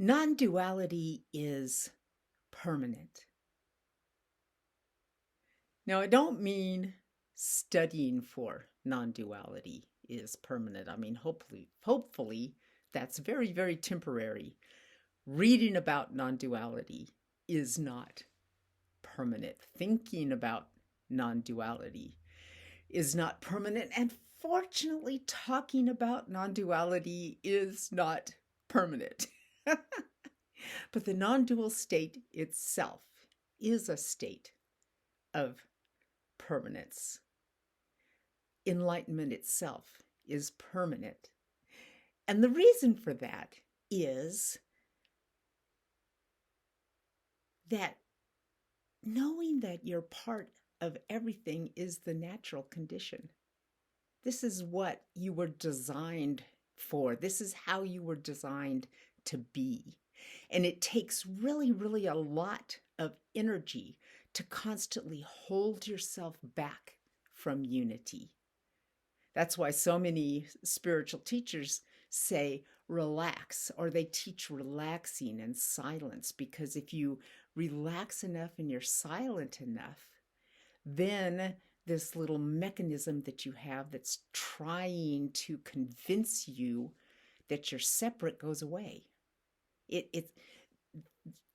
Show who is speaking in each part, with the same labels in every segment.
Speaker 1: Non-duality is permanent. Now, I don't mean studying for non-duality is permanent. I mean, hopefully that's very, very temporary. Reading about non-duality is not permanent. Thinking about non-duality is not permanent. And fortunately, talking about non-duality is not permanent. But the non-dual state itself is a state of permanence. Enlightenment itself is permanent. And the reason for that is that knowing that you're part of everything is the natural condition. This is what you were designed for. This is how you were designed to be. And it takes really, really a lot of energy to constantly hold yourself back from unity. That's why so many spiritual teachers say relax, or they teach relaxing and silence, because if you relax enough and you're silent enough, then this little mechanism that you have that's trying to convince you that you're separate goes away.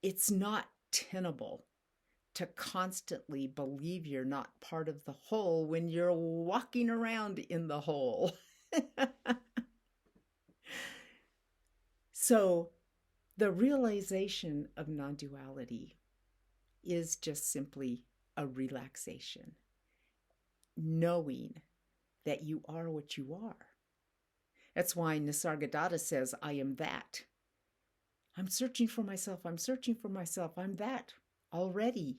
Speaker 1: It's not tenable to constantly believe you're not part of the whole when you're walking around in the whole. So the realization of non-duality is just simply a relaxation, knowing that you are what you are. That's why Nisargadatta says, I am that. I'm searching for myself. I'm searching for myself. I'm that already.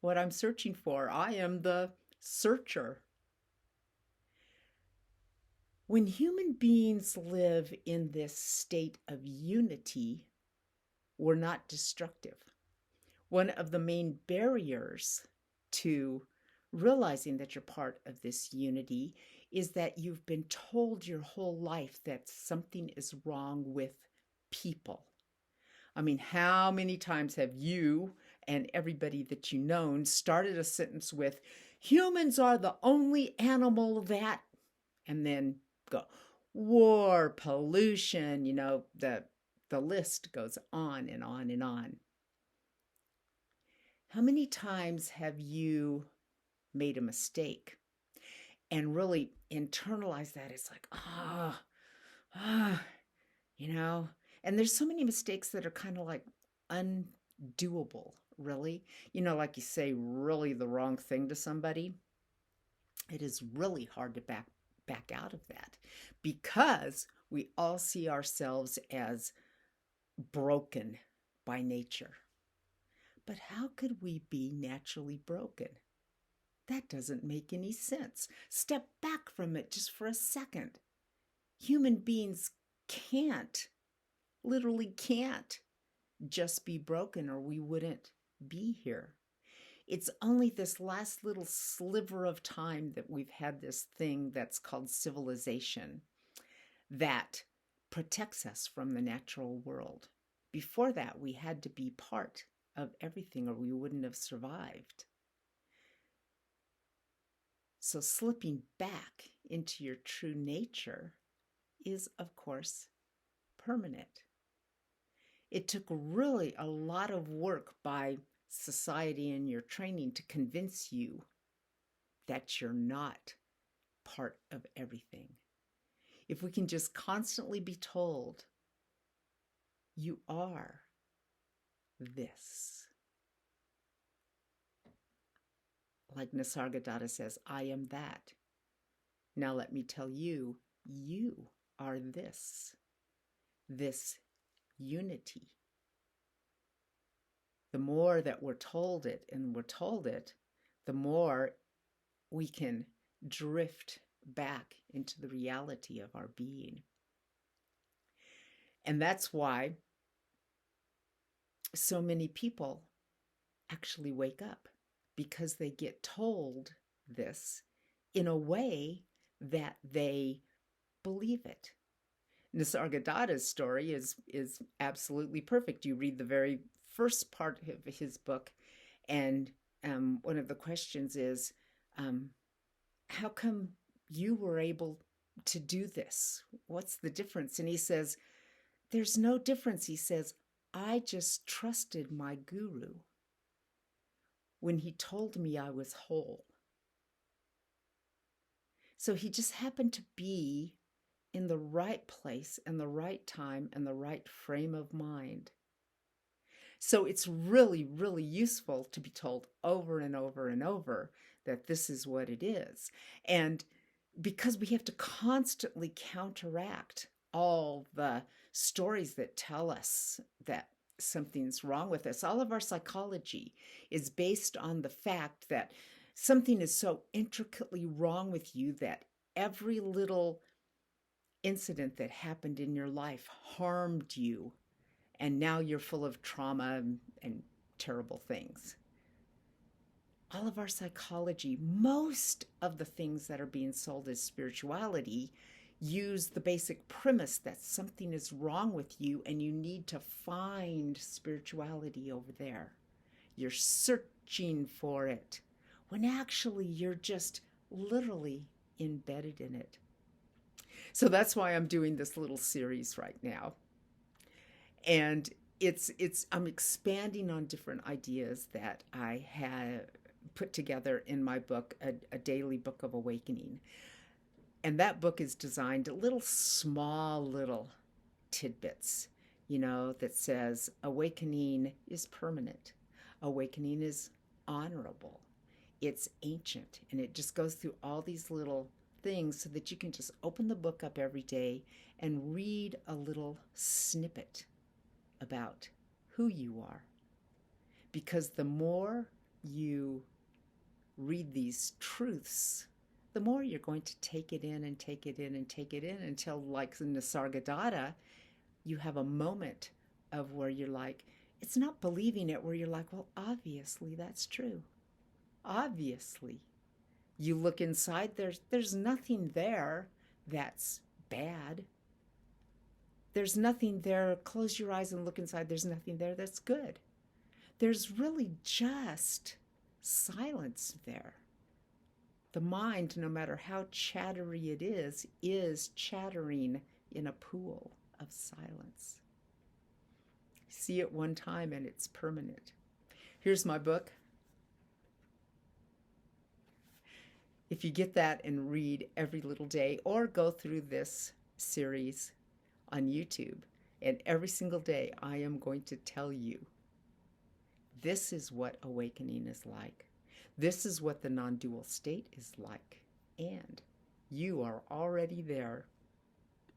Speaker 1: What I'm searching for, I am the searcher. When human beings live in this state of unity, we're not destructive. One of the main barriers to realizing that you're part of this unity is that you've been told your whole life that something is wrong with people. I mean, how many times have you and everybody that you know started a sentence with, humans are the only animal that, and then go, war, pollution, the list goes on and on and on. How many times have you made a mistake and really internalized that? It's like, and there's so many mistakes that are kind of like undoable, really. Like you say really the wrong thing to somebody. It is really hard to back out of that, because we all see ourselves as broken by nature. But how could we be naturally broken? That doesn't make any sense. Step back from it just for a second. Human beings literally can't just be broken, or we wouldn't be here. It's only this last little sliver of time that we've had this thing that's called civilization that protects us from the natural world. Before that, we had to be part of everything, or we wouldn't have survived. So slipping back into your true nature is, of course, permanent. It took really a lot of work by society and your training to convince you that you're not part of everything. If we can just constantly be told, you are this. Like Nisargadatta says, I am that. Now let me tell you, you are this unity. The more that we're told it, the more we can drift back into the reality of our being. And that's why so many people actually wake up, because they get told this in a way that they believe it. Nisargadatta's story is absolutely perfect. You read the very first part of his book, and one of the questions is, um, how come you were able to do this? What's the difference? And he says, there's no difference. He says, I just trusted my guru when he told me I was whole. So he just happened to be in the right place and the right time and the right frame of mind. So it's really, really useful to be told over and over and over that this is what it is. And because we have to constantly counteract all the stories that tell us that something's wrong with us, all of our psychology is based on the fact that something is so intricately wrong with you that every little incident that happened in your life harmed you, and now you're full of trauma and terrible things. All of our psychology, most of the things that are being sold as spirituality, use the basic premise that something is wrong with you and you need to find spirituality over there. You're searching for it, when actually you're just literally embedded in it. So that's why I'm doing this little series right now. And I'm expanding on different ideas that I had put together in my book, a daily book of awakening. And that book is designed small little tidbits, that says awakening is permanent. Awakening is honorable. It's ancient. And it just goes through all these little things so that you can just open the book up every day and read a little snippet about who you are. Because the more you read these truths, the more you're going to take it in and take it in and take it in until, like in Nisargadatta, you have a moment of where you're like, it's not believing it, where you're like, well, obviously that's true. Obviously. You look inside, there's nothing there that's bad. There's nothing there. Close your eyes and look inside. There's nothing there that's good. There's really just silence there. The mind, no matter how chattery it is chattering in a pool of silence. See it one time and it's permanent. Here's my book. If you get that and read every little day, or go through this series on YouTube, and every single day I am going to tell you, this is what awakening is like. This is what the non-dual state is like. And you are already there.